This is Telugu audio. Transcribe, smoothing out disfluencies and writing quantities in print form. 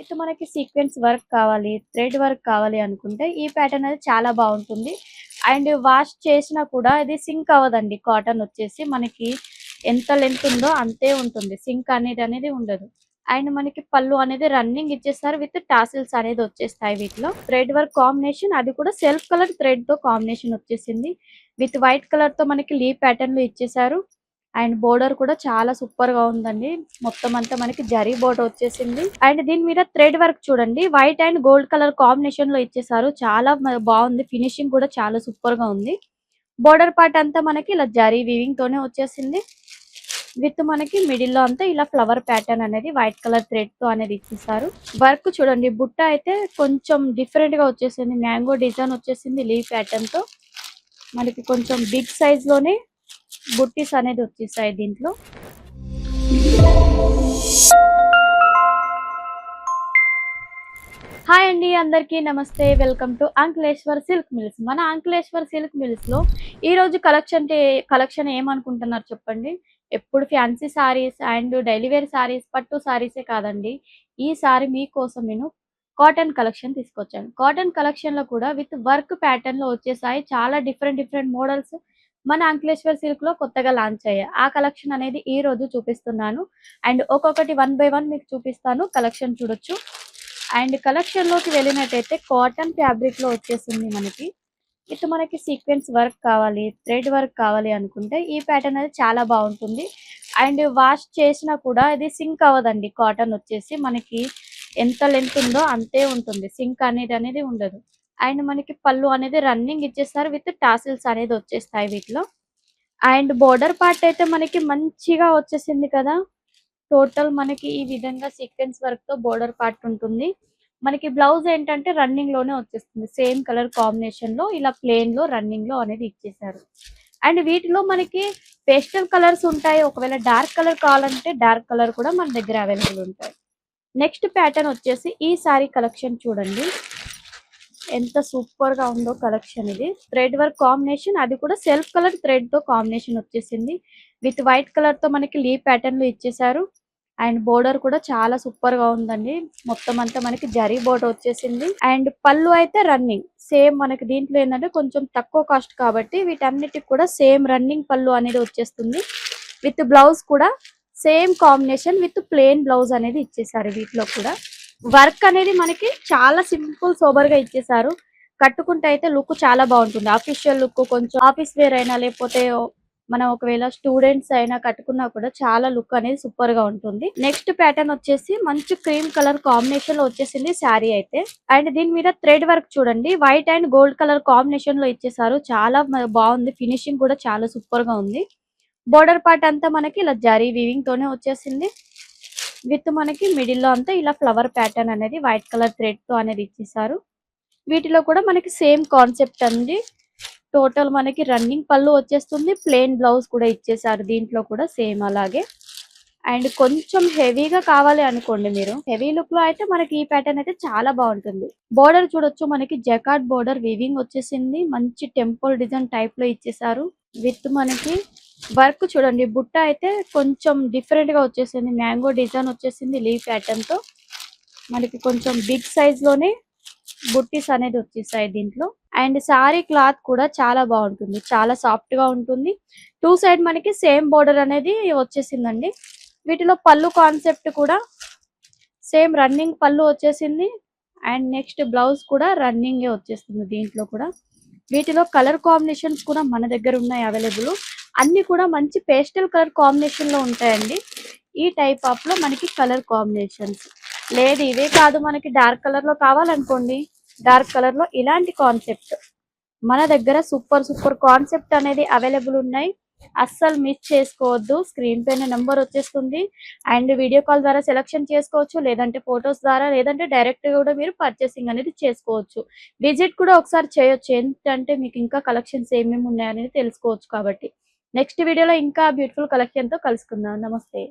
ఇటు మనకి సీక్వెన్స్ వర్క్ కావాలి, థ్రెడ్ వర్క్ కావాలి అనుకుంటే ఈ ప్యాటర్న్ అనేది చాలా బాగుంటుంది. అండ్ వాష్ చేసినా కూడా ఇది సింక్ అవ్వదండి. కాటన్ వచ్చేసి మనకి ఎంత లెంత్ ఉందో అంతే ఉంటుంది. సింక్ అనేది ఉండదు. అండ్ మనకి పళ్ళు అనేది రన్నింగ్ ఇచ్చేస్తారు విత్ టాసిల్స్ అనేది వచ్చేస్తాయి వీటిలో. థ్రెడ్ వర్క్ కాంబినేషన్ అది కూడా సెల్ఫ్ కలర్ థ్రెడ్ తో కాంబినేషన్ వచ్చేసింది. విత్ వైట్ కలర్ తో మనకి లీవ్ ప్యాటర్న్ లో ఇచ్చేసారు. అండ్ బోర్డర్ కూడా చాలా సూపర్ గా ఉందండి. మొత్తం అంతా మనకి జరీ బోర్డర్ వచ్చేసింది. అండ్ దీని మీద థ్రెడ్ వర్క్ చూడండి, white and gold colour combination లో ఇచ్చేసారు. చాలా బాగుంది. ఫినిషింగ్ కూడా చాలా సూపర్ గా ఉంది. బోర్డర్ పార్ట్ అంతా మనకి ఇలా జరీ వీవింగ్ తోనే వచ్చేసింది. విత్ మనకి మిడిల్ లో అంతా ఇలా ఫ్లవర్ ప్యాటర్న్ అనేది వైట్ కలర్ థ్రెడ్ తో అనేది ఇచ్చేసారు. వర్క్ చూడండి, బుట్ట అయితే కొంచెం డిఫరెంట్ గా వచ్చేసింది. మ్యాంగో డిజైన్ వచ్చేసింది లీవ్ ప్యాటర్న్ తో. మనకి కొంచెం బిగ్ సైజ్ లోనే బుట్టీస్ అనేది వచ్చేసాయి దీంట్లో. హాయ్ అండి, అందరికీ నమస్తే. Welcome to Ankleshwar silk mills. మన అంకులేశ్వర్ సిల్క్ మిల్స్ లో ఈ రోజు కలెక్షన్ ఏమనుకుంటున్నారు చెప్పండి. ఎప్పుడు fancy saris and daily wear saris, పట్టు సారీసే కాదండి. ఈ సారీ మీకోసం నేను కాటన్ కలెక్షన్ తీసుకొచ్చాను. కాటన్ కలెక్షన్ లో కూడా విత్ వర్క్ ప్యాటర్న్ లో వచ్చేసాయి. చాలా డిఫరెంట్ మోడల్స్ మన అంకులేశ్వర్ సిల్క్ లో కొత్తగా లాంచ్ అయ్యాయి. ఆ కలెక్షన్ అనేది ఈ రోజు చూపిస్తున్నాను. అండ్ ఒక్కొక్కటి 1 బై 1 మీకు చూపిస్తాను. కలెక్షన్ చూడొచ్చు. అండ్ కలెక్షన్ లోకి వెళ్ళినట్టయితే కాటన్ ఫ్యాబ్రిక్ లో వచ్చేసింది మనకి. ఇటు మనకి సీక్వెన్స్ వర్క్ కావాలి, థ్రెడ్ వర్క్ కావాలి అనుకుంటే ఈ ప్యాటర్న్ అనేది చాలా బాగుంటుంది. అండ్ వాష్ చేసినా కూడా ఇది సింక్ అవ్వదండి. కాటన్ వచ్చేసి మనకి ఎంత లెంత్ ఉందో అంతే ఉంటుంది. సింక్ అనేది ఉండదు. అండ్ మనకి పళ్ళు అనేది రన్నింగ్ ఇచ్చేస్తారు విత్ టాసిల్స్ అనేది వచ్చేస్తాయి వీటిలో. అండ్ బోర్డర్ పార్ట్ అయితే మనకి మంచిగా వచ్చేసింది కదా. టోటల్ మనకి ఈ విధంగా సీక్వెన్స్ వర్క్ తో బోర్డర్ పార్ట్ ఉంటుంది. మనకి బ్లౌజ్ ఏంటంటే రన్నింగ్ లోనే వచ్చేస్తుంది. సేమ్ కలర్ కాంబినేషన్ లో ఇలా ప్లేన్ లో రన్నింగ్ లో అనేది ఇచ్చేసారు. అండ్ వీటిలో మనకి పేస్టల్ కలర్స్ ఉంటాయి. ఒకవేళ డార్క్ కలర్ కావాలంటే డార్క్ కలర్ కూడా మన దగ్గర అవైలబుల్ ఉంటాయి. నెక్స్ట్ ప్యాటర్న్ వచ్చేసి ఈ సారీ కలెక్షన్ చూడండి, ఎంత సూపర్ గా ఉందో కలెక్షన్. ఇది థ్రెడ్ వర్క్ కాంబినేషన్, అది కూడా సెల్ఫ్ కలర్ థ్రెడ్ తో కాంబినేషన్ వచ్చేసింది. విత్ వైట్ కలర్ తో మనకి లీవ్ ప్యాటర్న్ లో ఇచ్చేసారు. అండ్ బోర్డర్ కూడా చాలా సూపర్ గా ఉందండి. మొత్తం అంతా మనకి జరీ బోర్డర్ వచ్చేసింది. అండ్ పళ్ళు అయితే రన్నింగ్ సేమ్. మనకి దీంట్లో ఏంటంటే కొంచెం తక్కువ కాస్ట్ కాబట్టి వీటన్నిటికి కూడా సేమ్ రన్నింగ్ పళ్ళు అనేది వచ్చేస్తుంది. విత్ బ్లౌజ్ కూడా same combination with plain blouse అనేది ఇచ్చేసారు. వీటిలో కూడా వర్క్ అనేది మనకి చాలా సింపుల్ సోబర్ గా ఇచ్చేసారు. కట్టుకుంటే అయితే లుక్ చాలా బాగుంటుంది. ఆఫీషియల్ లుక్, కొంచెం ఆఫీస్ వేర్ అయినా లేకపోతే మనం ఒకవేళ స్టూడెంట్స్ అయినా కట్టుకున్నా కూడా చాలా లుక్ అనేది సూపర్ గా ఉంటుంది. నెక్స్ట్ ప్యాటర్న్ వచ్చేసి మంచి క్రీమ్ కలర్ కాంబినేషన్ లో వచ్చేసింది శారీ అయితే. అండ్ దీని మీద థ్రెడ్ వర్క్ చూడండి, white and gold colour combination లో ఇచ్చేసారు. చాలా బాగుంది. ఫినిషింగ్ కూడా చాలా సూపర్ గా ఉంది. బోర్డర్ పార్ట్ అంతా మనకి ఇలా జరీ వీవింగ్ తోనే వచ్చేసింది. విత్ మనకి మిడిల్ లో అంతా ఇలా ఫ్లవర్ ప్యాటర్న్ అనేది వైట్ కలర్ థ్రెడ్ తో అనేది ఇచ్చేసారు. వీటిలో కూడా మనకి సేమ్ కాన్సెప్ట్ అండి. టోటల్ మనకి రన్నింగ్ పళ్ళు వచ్చేస్తుంది. ప్లెయిన్ బ్లౌజ్ కూడా ఇచ్చేసారు దీంట్లో కూడా సేమ్ అలాగే. అండ్ కొంచెం హెవీగా కావాలి అనుకోండి మీరు, హెవీ లుక్ లో అయితే మనకి ఈ ప్యాటర్న్ అయితే చాలా బాగుంటుంది. బోర్డర్ చూడొచ్చు, మనకి జకార్డ్ బోర్డర్ వీవింగ్ వచ్చేసింది. మంచి టెంపుల్ డిజైన్ టైప్ లో ఇచ్చేసారు. విత్ మనకి వర్క్ చూడండి, బుట్ట అయితే కొంచెం డిఫరెంట్ గా వచ్చేసింది. మ్యాంగో డిజైన్ వచ్చేసింది లీవ్ ప్యాటర్న్ తో. మనకి కొంచెం బిగ్ సైజ్ లోనే బుట్టీస్ అనేది వచ్చేసాయి దీంట్లో. అండ్ సారీ క్లాత్ కూడా చాలా బాగుంటుంది. చాలా సాఫ్ట్ గా ఉంటుంది. టూ సైడ్ మనకి సేమ్ బోర్డర్ అనేది వచ్చేసిందండి. వీటిలో పళ్ళు కాన్సెప్ట్ కూడా సేమ్ రన్నింగ్ పళ్ళు వచ్చేసింది. అండ్ నెక్స్ట్ బ్లౌజ్ కూడా రన్నింగ్ వచ్చేస్తుంది దీంట్లో కూడా. వీటిలో కలర్ కాంబినేషన్స్ కూడా మన దగ్గర ఉన్నాయి అవైలబుల్. అన్ని కూడా మంచి పేస్టల్ కలర్ కాంబినేషన్ లో ఉంటాయండి. ఈ టైప్ ఆఫ్ లో మనకి కలర్ కాంబినేషన్స్ లేదు, ఇవే కాదు మనకి డార్క్ కలర్ లో కావాలనుకోండి, డార్క్ కలర్ లో ఇలాంటి కాన్సెప్ట్ మన దగ్గర సూపర్ కాన్సెప్ట్ అనేది అవైలబుల్ ఉన్నాయి. అస్సలు మిస్ చేసుకోవద్దు. స్క్రీన్ పైన నెంబర్ వచ్చేస్తుంది. అండ్ వీడియో కాల్ ద్వారా సెలెక్షన్ చేసుకోవచ్చు, లేదంటే ఫొటోస్ ద్వారా, లేదంటే డైరెక్ట్ గా కూడా మీరు పర్చేసింగ్ అనేది చేసుకోవచ్చు. విజిట్ కూడా ఒకసారి చేయొచ్చు, ఏంటంటే మీకు ఇంకా కలెక్షన్స్ ఏమేమి ఉన్నాయనేది తెలుసుకోవచ్చు కాబట్టి. నెక్స్ట్ వీడియోలో ఇంకా బ్యూటిఫుల్ కలెక్షన్ తో కలుసుకుందాం. నమస్తే.